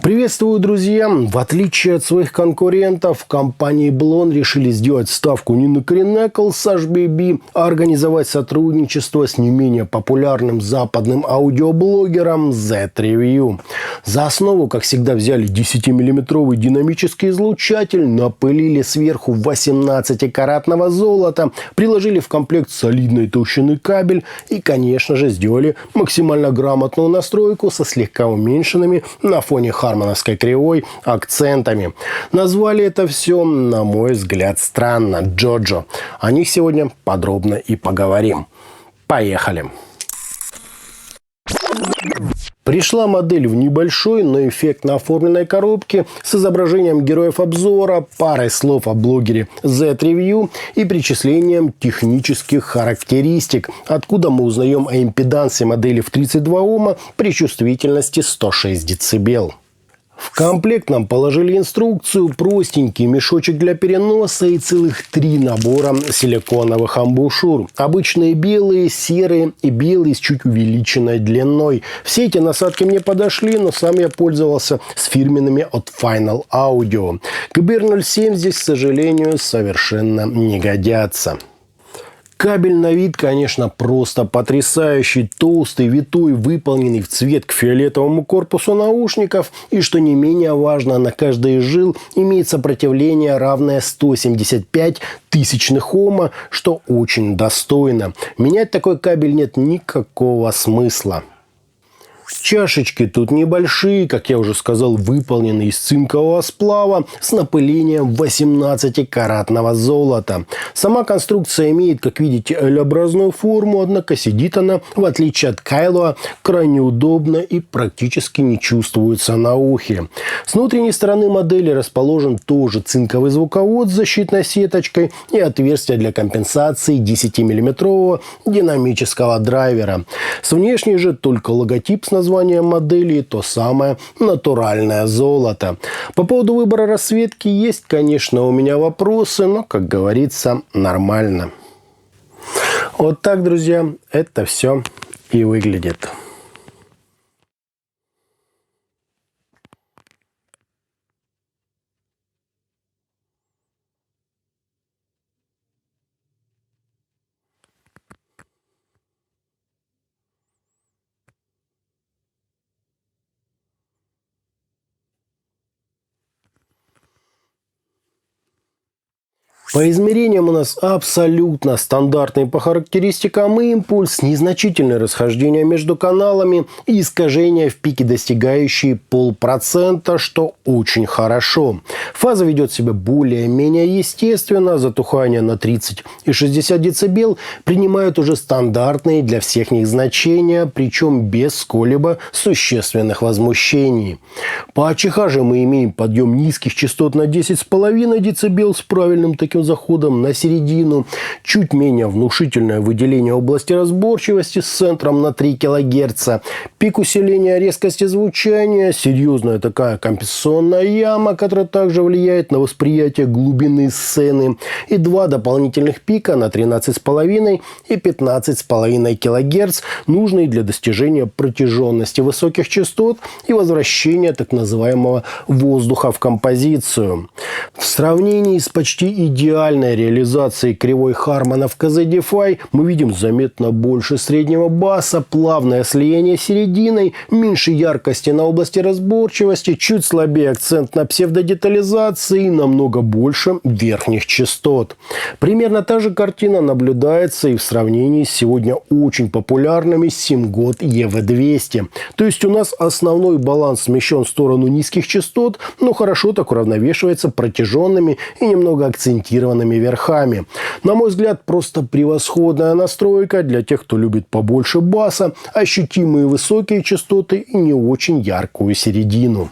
Приветствую, друзья! В отличие от своих конкурентов, в компании Blon решили сделать ставку не на Crinacle с HBB, а организовать сотрудничество с не менее популярным западным аудиоблогером Z-Review. За основу, как всегда, взяли 10-миллиметровый динамический излучатель, напылили сверху 18-каратного золота, приложили в комплект солидной толщины кабель и, конечно же, сделали максимально грамотную настройку со слегка уменьшенными на фоне хармоновской кривой акцентами. Назвали это все, на мой взгляд, странно. Джоджо. О них сегодня подробно и поговорим. Поехали! Пришла модель в небольшой, но эффектно оформленной коробке с изображением героев обзора, парой слов о блогере Z-Review и причислением технических характеристик, откуда мы узнаем о импедансе модели в 32 Ома при чувствительности 106 дБ. В комплект нам положили инструкцию, простенький мешочек для переноса и целых 3 набора силиконовых амбушюр. Обычные белые, серые и белые с чуть увеличенной длиной. Все эти насадки мне подошли, но сам я пользовался с фирменными от Final Audio. КБР-07 здесь, к сожалению, совершенно не годятся. Кабель на вид, конечно, просто потрясающий, толстый, витой, выполненный в цвет к фиолетовому корпусу наушников. И, что не менее важно, на каждой из жил имеет сопротивление, равное 175 тысячных Ома, что очень достойно. Менять такой кабель нет никакого смысла. Чашечки тут небольшие, как я уже сказал, выполнены из цинкового сплава с напылением 18-каратного золота. Сама конструкция имеет, как видите, L-образную форму, однако сидит она, в отличие от Кайлоа, крайне удобно и практически не чувствуется на ухе. С внутренней стороны модели расположен тоже цинковый звуковод с защитной сеточкой и отверстие для компенсации 10-миллиметрового динамического драйвера. С внешней же только логотип с названием модели, то самое натуральное золото. По поводу выбора расцветки есть, конечно, у меня вопросы, но, как говорится, нормально. Вот так, друзья, это все и выглядит. По измерениям у нас абсолютно стандартный по характеристикам импульс, незначительное расхождение между каналами и искажения в пике, достигающие 0,5%, что очень хорошо. Фаза ведет себя более-менее естественно, затухание на 30 и 60 дБ принимают уже стандартные для всех них значения, причем без сколь-либо существенных возмущений. По АЧХ же мы имеем подъем низких частот на 10,5 дБ с правильным таким заходом на середину, чуть менее внушительное выделение области разборчивости с центром на 3 кГц, пик усиления резкости звучания, серьезная такая компенсационная яма, которая также влияет на восприятие глубины сцены, и 2 дополнительных пика на 13,5 и 15,5 кГц, нужные для достижения протяженности высоких частот и возвращения так называемого воздуха в композицию. В сравнении с почти идеальной реализацией кривой Хармана в KZ-Def мы видим заметно больше среднего баса, плавное слияние серединой, меньше яркости на области разборчивости, чуть слабее акцент на псевдодетализации и намного больше верхних частот. Примерно та же картина наблюдается и в сравнении с сегодня очень популярными Simgod EV200. То есть у нас основной баланс смещен в сторону низких частот, но хорошо так уравновешивается протяженными и немного акцентированными верхами. На мой взгляд, просто превосходная настройка для тех, кто любит побольше баса, ощутимые высокие частоты и не очень яркую середину.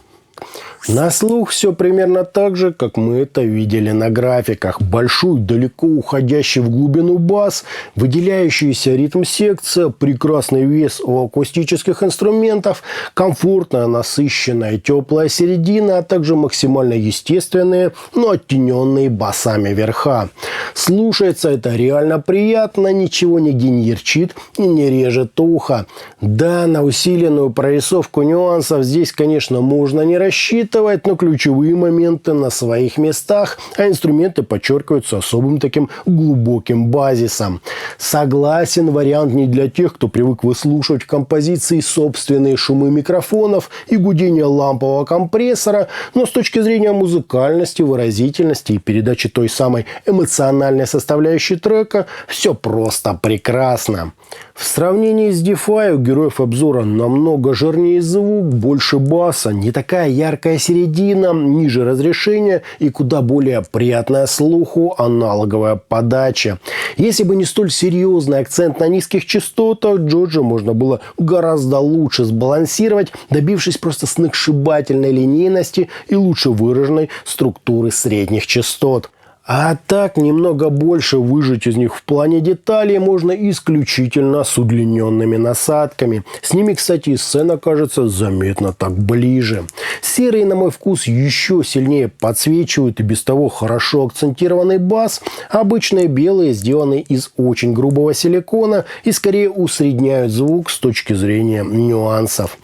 На слух все примерно так же, как мы это видели на графиках. Большой, далеко уходящий в глубину бас, выделяющийся ритм-секция, прекрасный вес у акустических инструментов, комфортная, насыщенная, теплая середина, а также максимально естественные, но оттененные басами верха. Слушается это реально приятно, ничего нигде не ярчит и не режет ухо. Да, на усиленную прорисовку нюансов здесь, конечно, можно не рассчитывать, но ключевые моменты на своих местах, а инструменты подчеркиваются особым таким глубоким базисом. Согласен, вариант не для тех, кто привык выслушивать в композиции собственные шумы микрофонов и гудение лампового компрессора, но с точки зрения музыкальности, выразительности и передачи той самой эмоциональной составляющей трека все просто прекрасно. В сравнении с DeFi у героев обзора намного жирнее звук, больше баса, не такая яркая середина, ниже разрешения и куда более приятная слуху аналоговая подача. Если бы не столь серьезный акцент на низких частотах, Джоджо можно было гораздо лучше сбалансировать, добившись просто сногсшибательной линейности и лучше выраженной структуры средних частот. А так, немного больше выжать из них в плане деталей можно исключительно с удлиненными насадками. С ними, кстати, и сцена кажется заметно так ближе. Серые, на мой вкус, еще сильнее подсвечивают и без того хорошо акцентированный бас. Обычные белые сделаны из очень грубого силикона и скорее усредняют звук с точки зрения нюансов.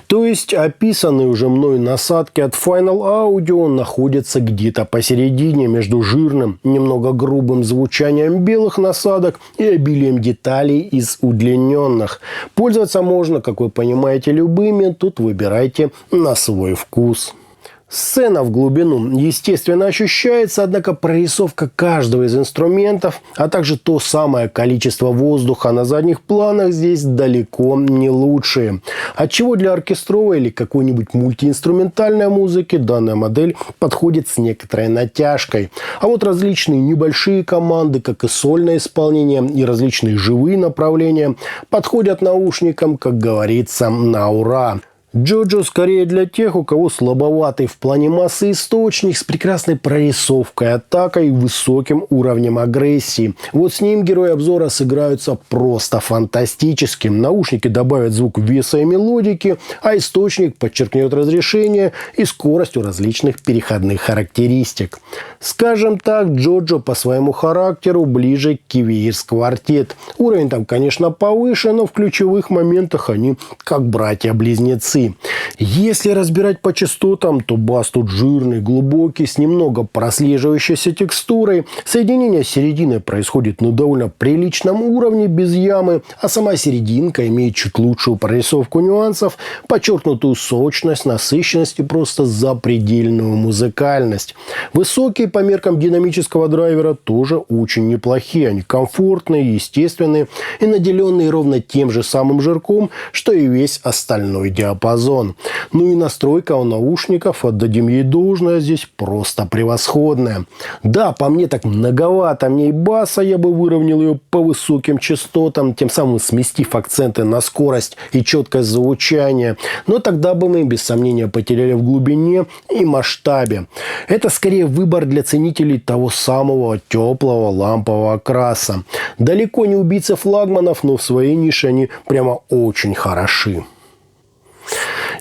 То есть, описанные уже мной насадки от Final Audio находятся где-то посередине между жирным, немного грубым звучанием белых насадок и обилием деталей из удлиненных. Пользоваться можно, как вы понимаете, любыми, тут выбирайте на свой вкус. Сцена в глубину, естественно, ощущается, однако прорисовка каждого из инструментов, а также то самое количество воздуха на задних планах здесь далеко не лучшие. Отчего для оркестровой или какой-нибудь мультиинструментальной музыки данная модель подходит с некоторой натяжкой. А вот различные небольшие команды, как и сольное исполнение и различные живые направления, подходят наушникам, как говорится, на ура. Джоджо скорее для тех, у кого слабоватый в плане массы источник с прекрасной прорисовкой, атакой и высоким уровнем агрессии. Вот с ним герои обзора сыграются просто фантастически. Наушники добавят звук веса и мелодики, а источник подчеркнет разрешение и скорость у различных переходных характеристик. Скажем так, Джоджо по своему характеру ближе к Kivyirs Quartet. Уровень там, конечно, повыше, но в ключевых моментах они как братья-близнецы. Если разбирать по частотам, то бас тут жирный, глубокий, с немного прослеживающейся текстурой. Соединение с серединой происходит на довольно приличном уровне, без ямы, а сама серединка имеет чуть лучшую прорисовку нюансов, подчеркнутую сочность, насыщенность и просто запредельную музыкальность. Высокие по меркам динамического драйвера тоже очень неплохие. Они комфортные, естественные и наделенные ровно тем же самым жирком, что и весь остальной диапазон. Ну и настройка у наушников, отдадим ей должное, здесь просто превосходная. Да, по мне так многовато в ней баса, я бы выровнял ее по высоким частотам, тем самым сместив акценты на скорость и четкость звучания. Но тогда бы мы, без сомнения, потеряли в глубине и масштабе. Это скорее выбор для ценителей того самого теплого лампового окраса. Далеко не убийцы флагманов, но в своей нише они прямо очень хороши.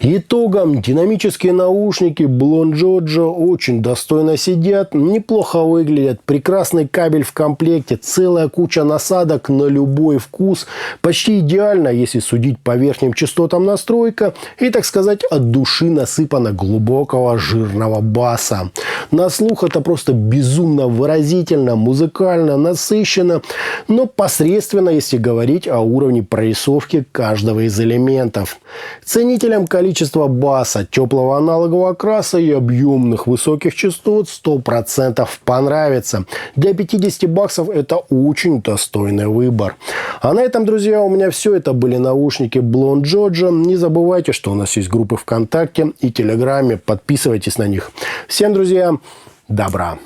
Итогом, динамические наушники Blond Jojo очень достойно сидят, неплохо выглядят, прекрасный кабель в комплекте, целая куча насадок на любой вкус, почти идеально, если судить по верхним частотам настройка, и, так сказать, от души насыпано глубокого жирного баса. На слух это просто безумно выразительно, музыкально, насыщенно, но посредственно, если говорить о уровне прорисовки каждого из элементов. Ценителям количества баса, теплого аналогового окраса и объемных высоких частот 100% понравится. Для 50 баксов это очень достойный выбор. А на этом, друзья, у меня все. Это были наушники Blond Jojo. Не забывайте, что у нас есть группы ВКонтакте и Телеграме. Подписывайтесь на них. Всем, друзья, добра!